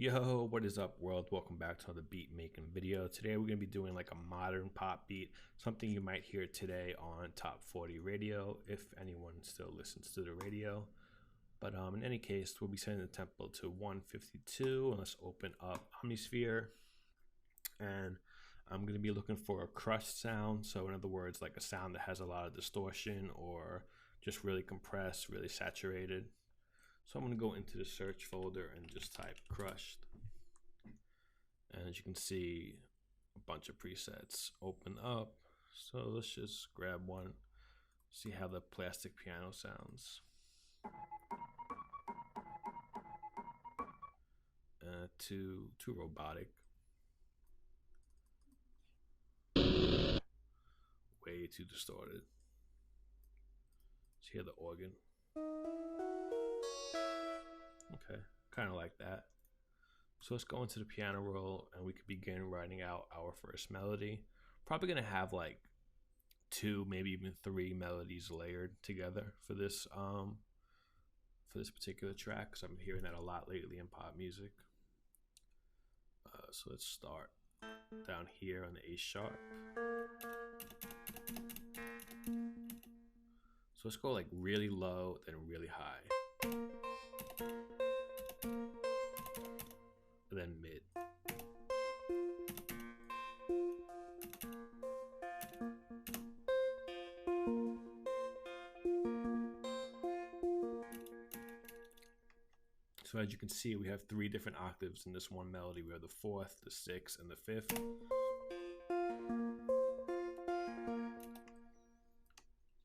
Yo, what is up, world? Welcome back to another beat making video. Today we're going to be doing like a modern pop beat, something you might hear today on Top 40 radio, if anyone still listens to the radio. But in any case, we'll be setting the tempo to 152, and let's open up Omnisphere. And I'm going to be looking for a crushed sound. So in other words, like a sound that has a lot of distortion or just really compressed, really saturated. So I'm going to go into the search folder and just type crushed. And as you can see, a bunch of presets open up. So let's just grab one, see how the plastic piano sounds. Too robotic. Way too distorted. Let's hear the organ. Okay, kind of like that. So let's go into the piano roll and we could begin writing out our first melody. Probably gonna have like 2, maybe even 3 melodies layered together for this particular track, because I'm hearing that a lot lately in pop music. So let's start down here on the A sharp. So let's go like really low, then really high. Then mid. So as you can see, we have 3 different octaves in this one melody. We have the 4th, the 6th, and the 5th.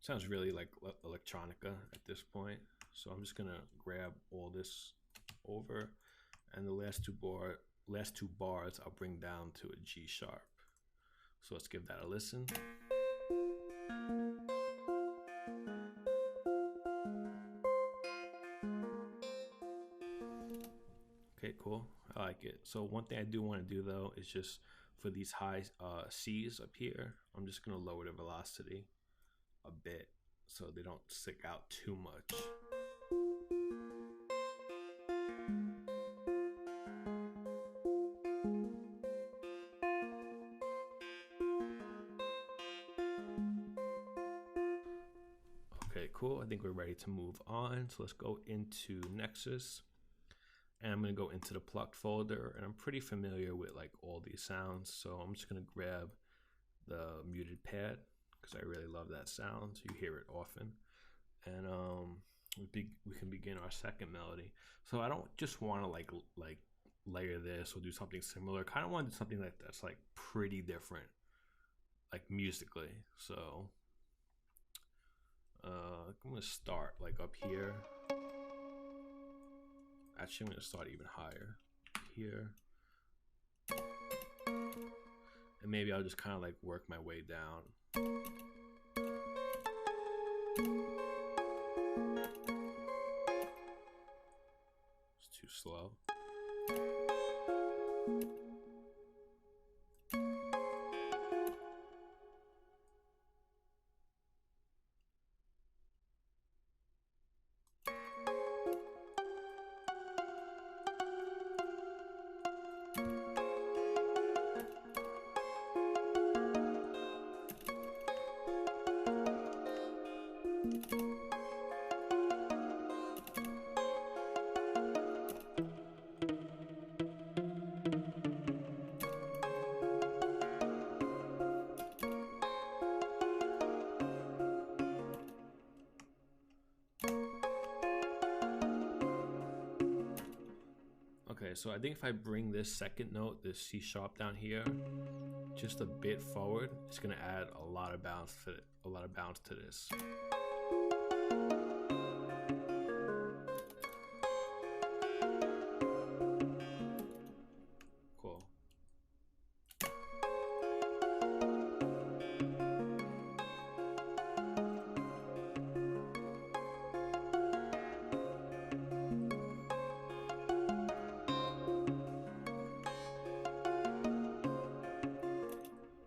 Sounds really like electronica at this point. So I'm just gonna grab all this over, and the last two bars I'll bring down to a G sharp. So let's give that a listen. Okay, cool. I like it. So one thing I do want to do though is just for these high C's up here, I'm just gonna lower the velocity a bit so they don't stick out too much. Okay, cool. I think we're ready to move on. So let's go into Nexus. And I'm going to go into the plucked folder. And I'm pretty familiar with like all these sounds. So I'm just going to grab the muted pad because I really love that sound. So you hear it often. And we can begin our second melody. So I don't just want to like layer this or do something similar. I kind of want to do something like that's like pretty different, like musically. So I'm gonna start like up here. Actually, I'm gonna start even higher here, and maybe I'll just kind of like work my way down. It's too slow. Okay, so I think if I bring this second note, this C sharp down here, just a bit forward, it's gonna add a lot of bounce to this. Cool.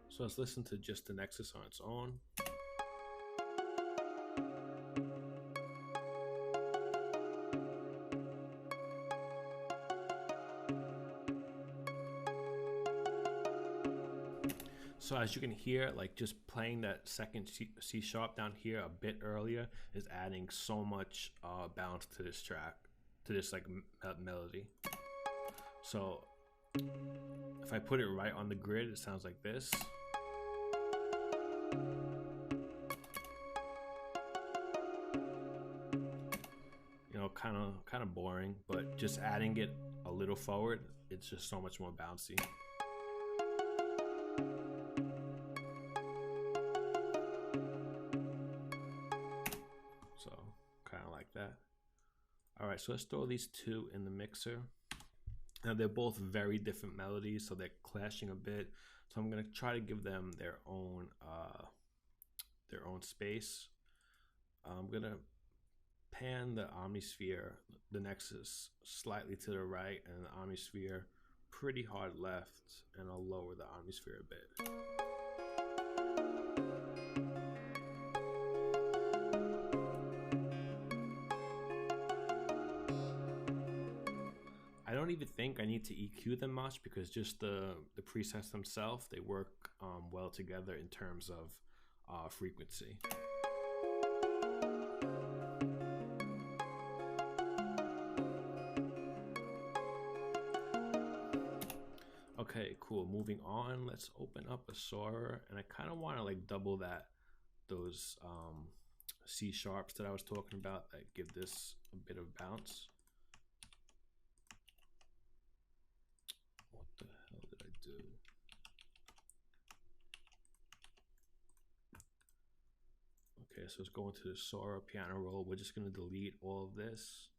So let's listen to just the Nexus on its own. So as you can hear, like just playing that second C sharp down here a bit earlier is adding so much bounce to this track, to this like melody. So if I put it right on the grid, it sounds like this. You know, kind of boring, but just adding it a little forward, it's just so much more bouncy. So kind of like that. All right, so let's throw these two in the mixer. Now they're both very different melodies, so they're clashing a bit. So I'm gonna try to give them their own space. I'm gonna pan the Omnisphere, the Nexus, slightly to the right, and the Omnisphere pretty hard left, and I'll lower the Omnisphere a bit. I don't even think I need to EQ them much because just the presets themselves, they work well together in terms of frequency. Okay, cool. Moving on, let's open up a Sora, and I kind of want to like double those C sharps that I was talking about that give this a bit of bounce. What the hell did I do? Okay, so let's go into the Sora piano roll. We're just gonna delete all of this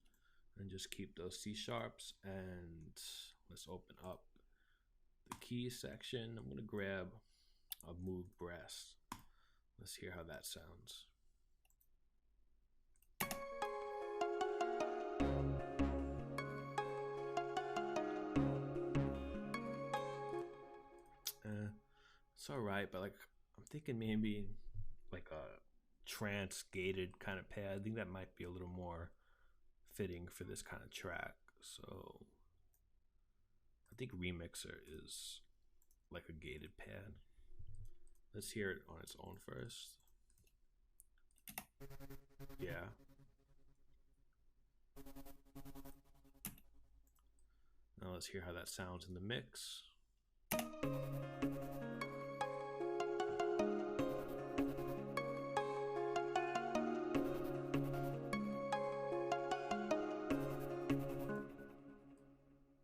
and just keep those C sharps, and let's open up the keys section. I'm gonna grab a Moog brass. Let's hear how that sounds. It's all right, but like I'm thinking maybe like a trance gated kind of pad. I think that might be a little more fitting for this kind of track. So I think Remixer is like a gated pad. Let's hear it on its own first. Yeah. Now let's hear how that sounds in the mix.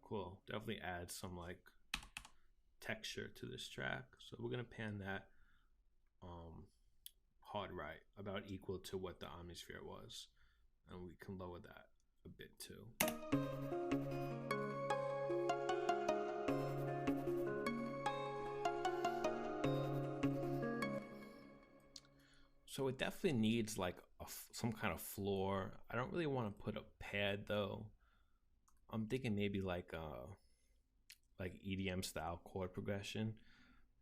Cool. Definitely add some like texture to this track. So we're gonna pan that hard right, about equal to what the Omnisphere was, and we can lower that a bit too. So it definitely needs like some kind of floor. I don't really want to put a pad though. I'm thinking maybe like EDM style chord progression,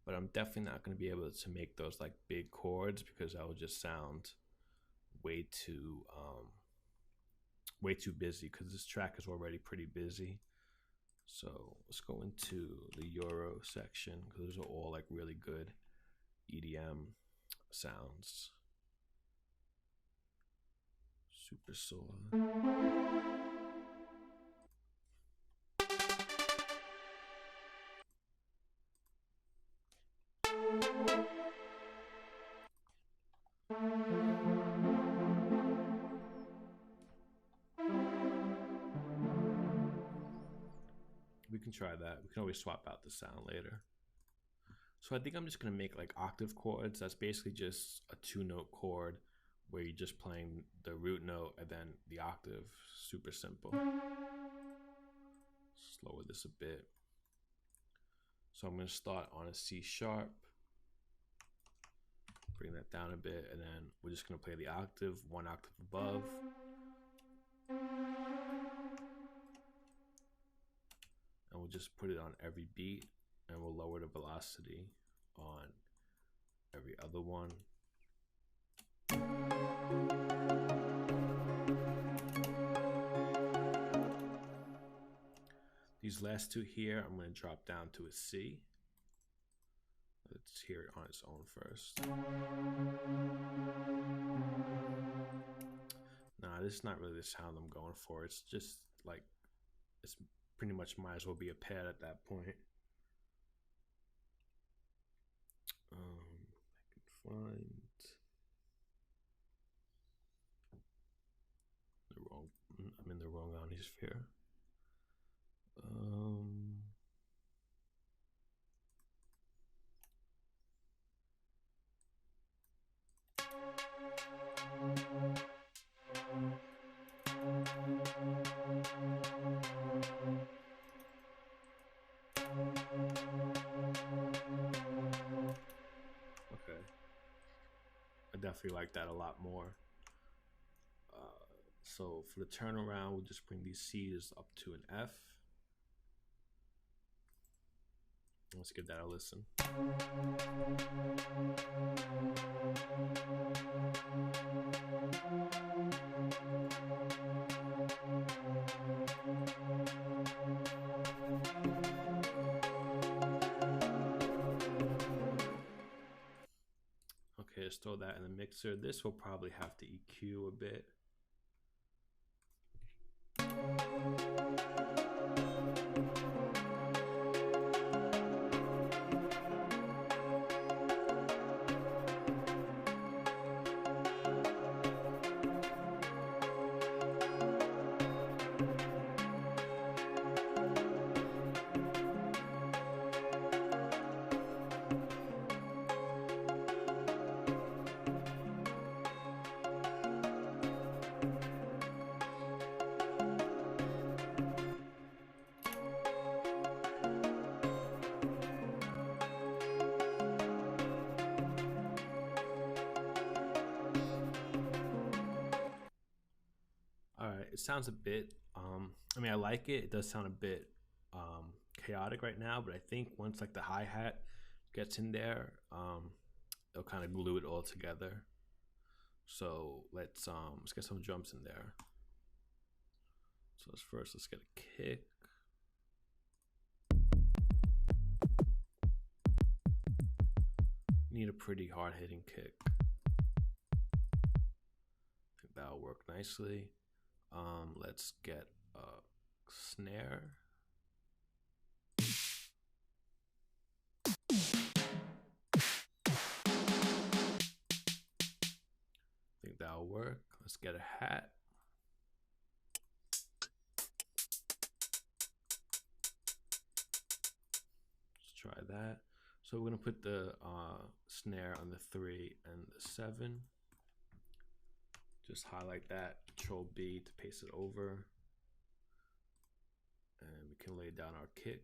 but I'm definitely not going to be able to make those like big chords because that would just sound way too busy, because this track is already pretty busy. So let's go into the Euro section because those are all like really good EDM sounds. Super Sola. We can try that. We can always swap out the sound later. So I think I'm just gonna make like octave chords. That's basically just a 2-note chord where you're just playing the root note and then the octave. Super simple. Lower this a bit. So I'm gonna start on a C sharp, bring that down a bit, and then we're just gonna play the octave, 1 octave above. And we'll just put it on every beat, and we'll lower the velocity on every other one. These last two here, I'm going to drop down to a C. let's hear it on its own first. Nah, this is not really the sound I'm going for. It's just like, it's pretty much might as well be a pad at that point. I can find the wrong, I'm in the wrong Omnisphere. Okay, I definitely like that a lot more. So for the turnaround, we'll just bring these C's up to an F. Let's give that a listen. Okay, let's throw that in the mixer. This will probably have to EQ a bit. It sounds a bit, I mean, I like it. It does sound a bit chaotic right now, but I think once like the hi-hat gets in there, it'll kind of glue it all together. So let's get some drums in there. So let's get a kick. Need a pretty hard-hitting kick. I think that'll work nicely. Let's get a snare. I think that'll work. Let's get a hat. Let's try that. So we're gonna put the snare on the 3 and the 7. Just highlight that, Control B to paste it over. And we can lay down our kick.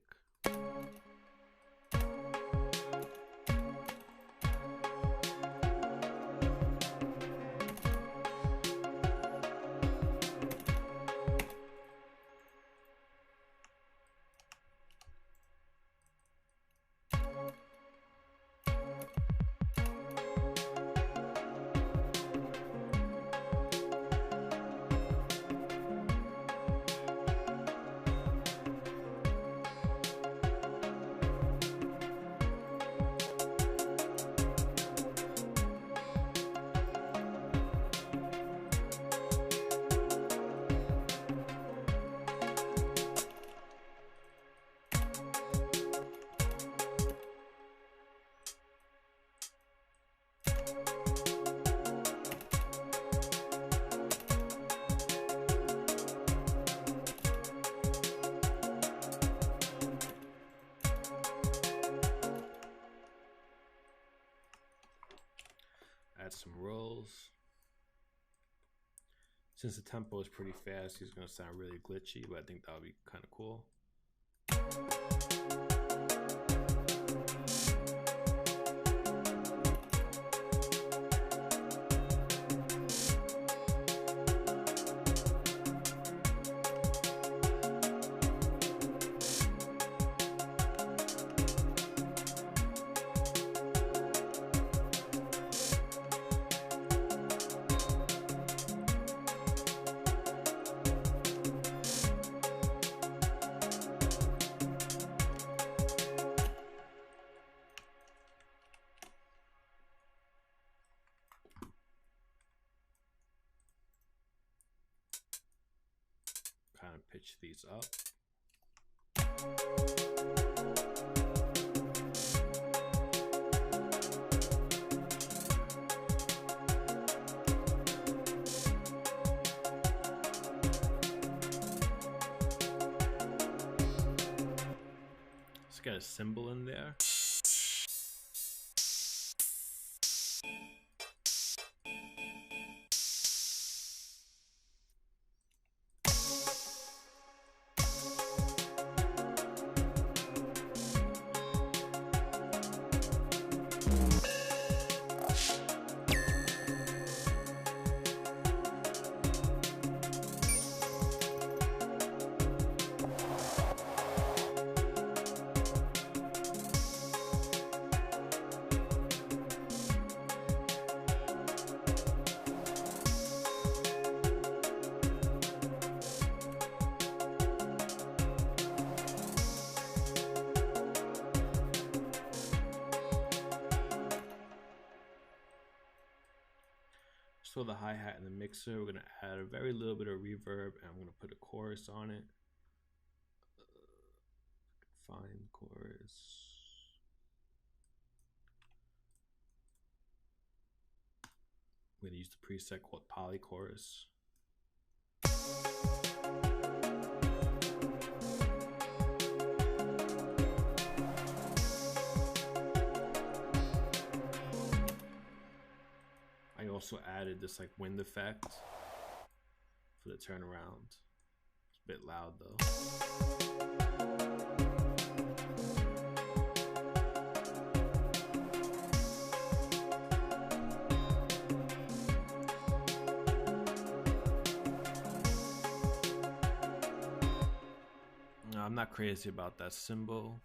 Add some rolls. Since the tempo is pretty fast, he's gonna sound really glitchy, but I think that'll be kind of cool. pitch these up. Let's get a cymbal in there. So the hi-hat in the mixer, we're going to add a very little bit of reverb, and I'm going to put a chorus on it. Find chorus. We're going to use the preset called Polychorus. I also added this like wind effect for the turnaround. It's a bit loud though. No, I'm not crazy about that cymbal.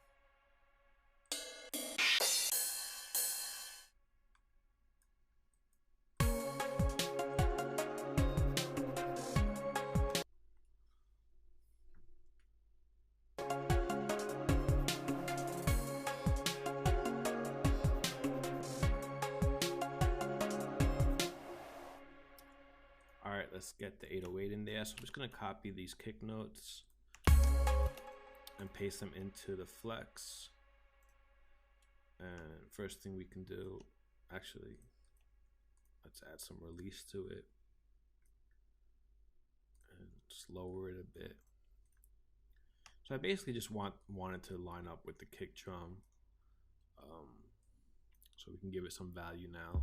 Alright, let's get the 808 in there. So I'm just going to copy these kick notes and paste them into the flex. And first thing we can do, actually, let's add some release to it and just lower it a bit. So I basically just wanted to line up with the kick drum, so we can give it some value now.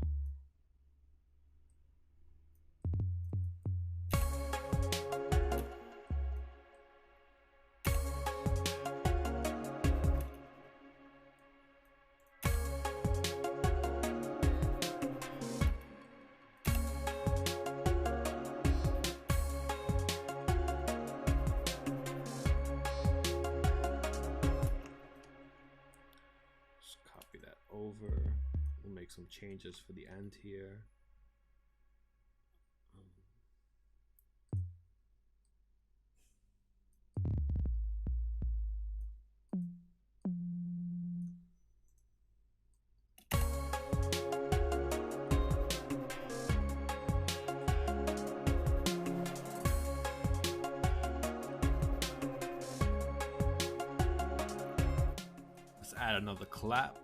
Over, we'll make some changes for the end here. Let's add another clap.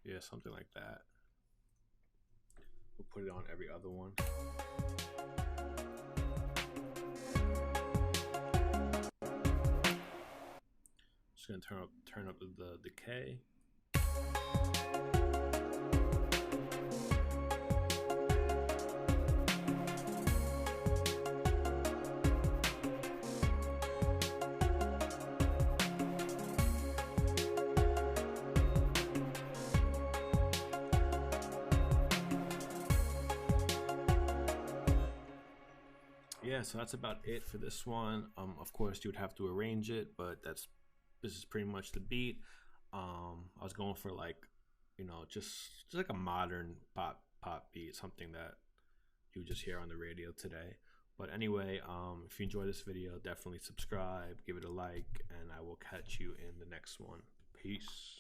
Yeah, something like that. We'll put it on every other one. Just gonna turn up the decay. Yeah, so that's about it for this one. Of course, you would have to arrange it, but that's this is pretty much the beat. I was going for like, you know, just like a modern pop beat, something that you would just hear on the radio today. But anyway, if you enjoy this video, definitely subscribe, give it a like, and I will catch you in the next one. Peace.